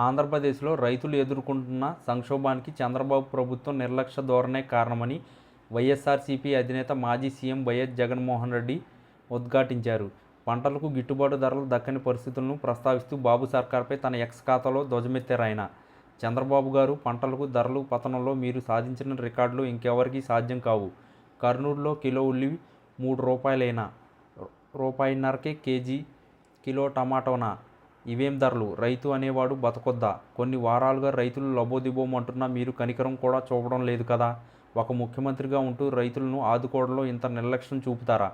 ఆంధ్రప్రదేశ్లో రైతులు ఎదుర్కొంటున్న సంక్షోభానికి చంద్రబాబు ప్రభుత్వం నిర్లక్ష్య ధోరణే కారణమని వైఎస్ఆర్సీపీ అధినేత మాజీ సీఎం వైఎస్ జగన్మోహన్ రెడ్డి ఉద్ఘాటించారు. పంటలకు గిట్టుబాటు ధరలు దక్కని పరిస్థితులను ప్రస్తావిస్తూ బాబు సర్కార్పై తన ఎక్స్ ఖాతాలో ధ్వజమెత్తారాయన. చంద్రబాబు గారు, పంటలకు ధరలు పతనంలో మీరు సాధించిన రికార్డులు ఇంకెవరికీ సాధ్యం కావు. కర్నూలులో కిలో ఉల్లి ₹3 రూపాయన్నరకే కేజీ, కిలో టమాటోనా? ఇవేం ధరలు? రైతు అనేవాడు బతకొద్దా? కొన్ని వారాలుగా రైతులు లబోదిబోమంటున్నా మీరు కనికరం కూడా చూపడం లేదు కదా. ఒక ముఖ్యమంత్రిగా ఉంటూ రైతులను ఆదుకోవడంలో ఇంత నిర్లక్ష్యం చూపుతారా?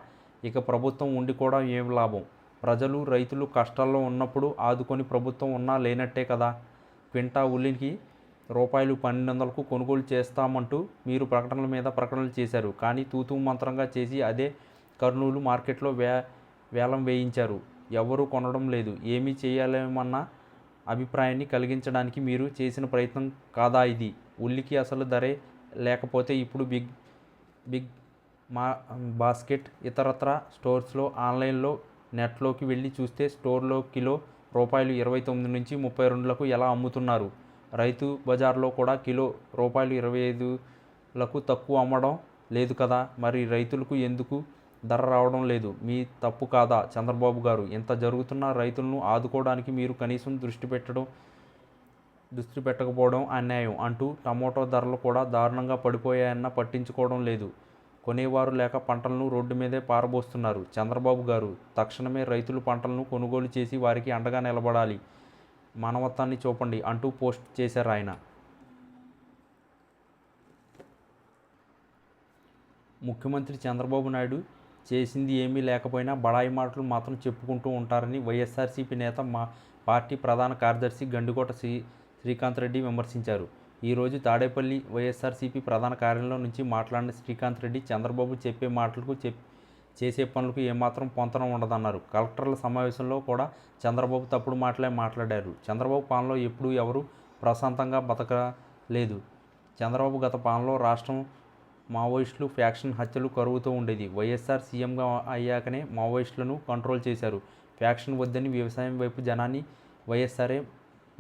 ఇక ప్రభుత్వం ఉండి కూడా ఏం లాభం? ప్రజలు, రైతులు కష్టాల్లో ఉన్నప్పుడు ఆదుకొని ప్రభుత్వం ఉన్నా లేనట్టే కదా. క్వింటా ఉల్లికి ₹1200కు కొనుగోలు చేస్తామంటూ మీరు ప్రకటనల మీద ప్రకటనలు చేశారు. కానీ తూతూ మంత్రంగా చేసి అదే కర్నూలు మార్కెట్లో వేలం వేయించారు. ఎవరూ కొనడం లేదు. ఏమీ చేయలేమన్న అభిప్రాయాన్ని కలిగించడానికి మీరు చేసిన ప్రయత్నం కాదా ఇది? ఉల్లికి అసలు ధరే లేకపోతే ఇప్పుడు బిగ్ బాస్కెట్, ఇతరత్ర స్టోర్స్లో, ఆన్లైన్లో, నెట్లోకి వెళ్ళి చూస్తే స్టోర్లో కిలో ₹29 నుంచి ₹32లకు ఎలా అమ్ముతున్నారు? రైతు బజార్లో కూడా కిలో ₹25లకు తక్కువ అమ్మడం లేదు కదా. మరి రైతులకు ఎందుకు ధర రావడం లేదు? మీ తప్పు కాదా చంద్రబాబు గారు? ఇంత జరుగుతున్న రైతులను ఆదుకోవడానికి మీరు కనీసం దృష్టి పెట్టకపోవడం అన్యాయం అంటూ టమోటా ధరలు కూడా దారుణంగా పడిపోయాయన్న పట్టించుకోవడం లేదు. కొనేవారు లేక పంటలను రోడ్డు మీదే పారబోస్తున్నారు. చంద్రబాబు గారు, తక్షణమే రైతులు పంటలను కొనుగోలు చేసి వారికి అండగా నిలబడాలి, మానవత్వాన్ని చూపండి అంటూ పోస్ట్ చేశారు ఆయన. ముఖ్యమంత్రి చంద్రబాబు నాయుడు చేసింది ఏమీ లేకపోయినా బడాయి మాటలు మాత్రం చెప్పుకుంటూ ఉంటారని వైఎస్ఆర్సీపీ నేత, మా పార్టీ ప్రధాన కార్యదర్శి గండికోట శ్రీకాంత్ రెడ్డి విమర్శించారు. ఈరోజు తాడేపల్లి వైఎస్ఆర్సీపీ ప్రధాన కార్యాలయం నుంచి మాట్లాడిన శ్రీకాంత్ రెడ్డి, చంద్రబాబు చెప్పే మాటలకు చేసే పనులకు ఏమాత్రం పొంతన ఉండదన్నారు. కలెక్టర్ల సమావేశంలో కూడా చంద్రబాబు తప్పుడు మాటలే మాట్లాడారు. చంద్రబాబు పాలనలో ఎప్పుడూ ఎవరూ ప్రశాంతంగా బతకలేదు. చంద్రబాబు గత పాలనలో రాష్ట్రం మావోయిస్టులు, ఫ్యాక్షన్ హత్యలు కరువుతో ఉండేది. వైఎస్ఆర్ సీఎంగా అయ్యాకనే మావోయిస్టులను కంట్రోల్ చేశారు. ఫ్యాక్షన్ వద్దని వ్యవసాయం వైపు జనాన్ని వైఎస్ఆరే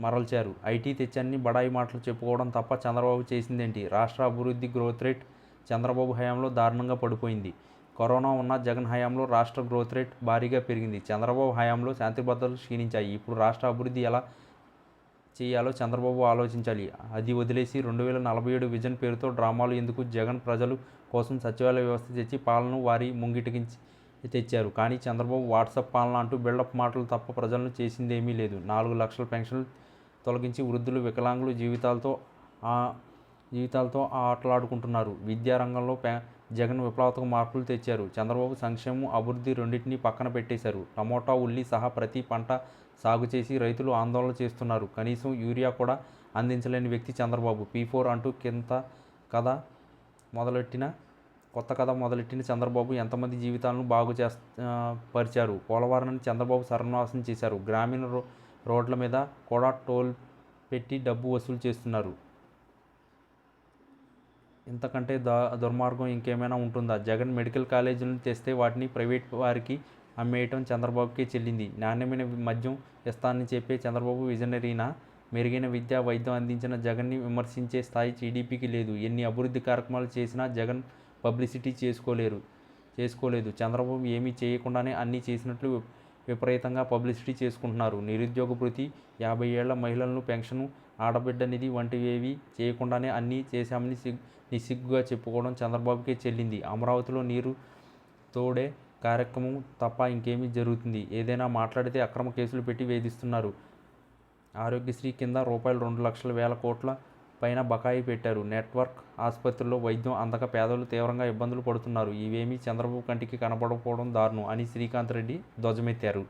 మరల్చారు. ఐటీ తెచ్చాన్ని బడాయి మాటలు చెప్పుకోవడం తప్ప చంద్రబాబు చేసిందేంటి? రాష్ట్ర అభివృద్ధి గ్రోత్ రేట్ చంద్రబాబు హయాంలో దారుణంగా పడిపోయింది. కరోనా ఉన్న జగన్ హయాంలో రాష్ట్ర గ్రోత్ రేట్ భారీగా పెరిగింది. చంద్రబాబు హయాంలో శాంతి భద్రతలు క్షీణించాయి. ఇప్పుడు రాష్ట్ర అభివృద్ధి ఎలా చేయాలో చంద్రబాబు ఆలోచించాలి. అది వదిలేసి 2047 విజన్ పేరుతో డ్రామాలు ఎందుకు? జగన్ ప్రజలు కోసం సచివాలయ వ్యవస్థ తెచ్చి పాలనను వారి ముంగిటికి తెచ్చారు. కానీ చంద్రబాబు వాట్సాప్ పాలన అంటూ బిల్డప్ మాటలు తప్ప ప్రజలను చేసిందేమీ లేదు. 4 లక్షల పెన్షన్లు తొలగించి వృద్ధులు, వికలాంగులు జీవితాలతో ఆటలాడుకుంటున్నారు. విద్యారంగంలో జగన్ విప్లవాత్మక మార్పులు తెచ్చారు. చంద్రబాబు సంక్షేమం, అభివృద్ధి రెండింటినీ పక్కన పెట్టేశారు. టమోటా, ఉల్లి సహా ప్రతి పంట సాగు చేసి రైతులు ఆందోళన చేస్తున్నారు. కనీసం యూరియా కూడా అందించలేని వ్యక్తి చంద్రబాబు. P4 అంటూ కొత్త కథ మొదలెట్టిన చంద్రబాబు ఎంతమంది జీవితాలను పరిచారు? పోలవరాన్ని చంద్రబాబు సర్వనాశనం చేశారు. గ్రామీణ రోడ్ల మీద కూడా టోల్ పెట్టి డబ్బు వసూలు చేస్తున్నారు. ఇంతకంటే దుర్మార్గం ఇంకేమైనా ఉంటుందా? జగన్ మెడికల్ కాలేజీలను తెస్తే వాటిని ప్రైవేట్ వారికి అమ్మేయటం చంద్రబాబుకే చెల్లింది. నాణ్యమైన మద్యం ఇస్తానని చెప్పే చంద్రబాబు విజనరీనా? మెరుగైన విద్య, వైద్యం అందించిన జగన్ని విమర్శించే స్థాయి టీడీపీకి లేదు. ఎన్ని అభివృద్ధి కార్యక్రమాలు చేసినా జగన్ పబ్లిసిటీ చేసుకోలేదు. చంద్రబాబు ఏమీ చేయకుండానే అన్నీ చేసినట్లు విపరీతంగా పబ్లిసిటీ చేసుకుంటున్నారు. నిరుద్యోగ భృతి, 50 ఏళ్ల మహిళలను పెన్షన్, ఆడబిడ్డ నిధి వంటివేవీ చేయకుండానే అన్నీ చేశామని నిస్సిగ్గుగా చెప్పుకోవడం చంద్రబాబుకే చెల్లింది. అమరావతిలో నీరు తోడే కార్యక్రమం తప్ప ఇంకేమీ జరుగుతుంది? ఏదైనా మాట్లాడితే అక్రమ కేసులు పెట్టి వేధిస్తున్నారు. ఆరోగ్యశ్రీ కింద ₹2,00,000 కోట్ల పైన బకాయి పెట్టారు. నెట్వర్క్ ఆసుపత్రుల్లో వైద్యం అందక పేదలు తీవ్రంగా ఇబ్బందులు పడుతున్నారు. ఇవేమీ చంద్రబాబు కంటికి కనపడకపోవడం దారుణం అని శ్రీకాంత్ రెడ్డి ధ్వజమెత్తారు.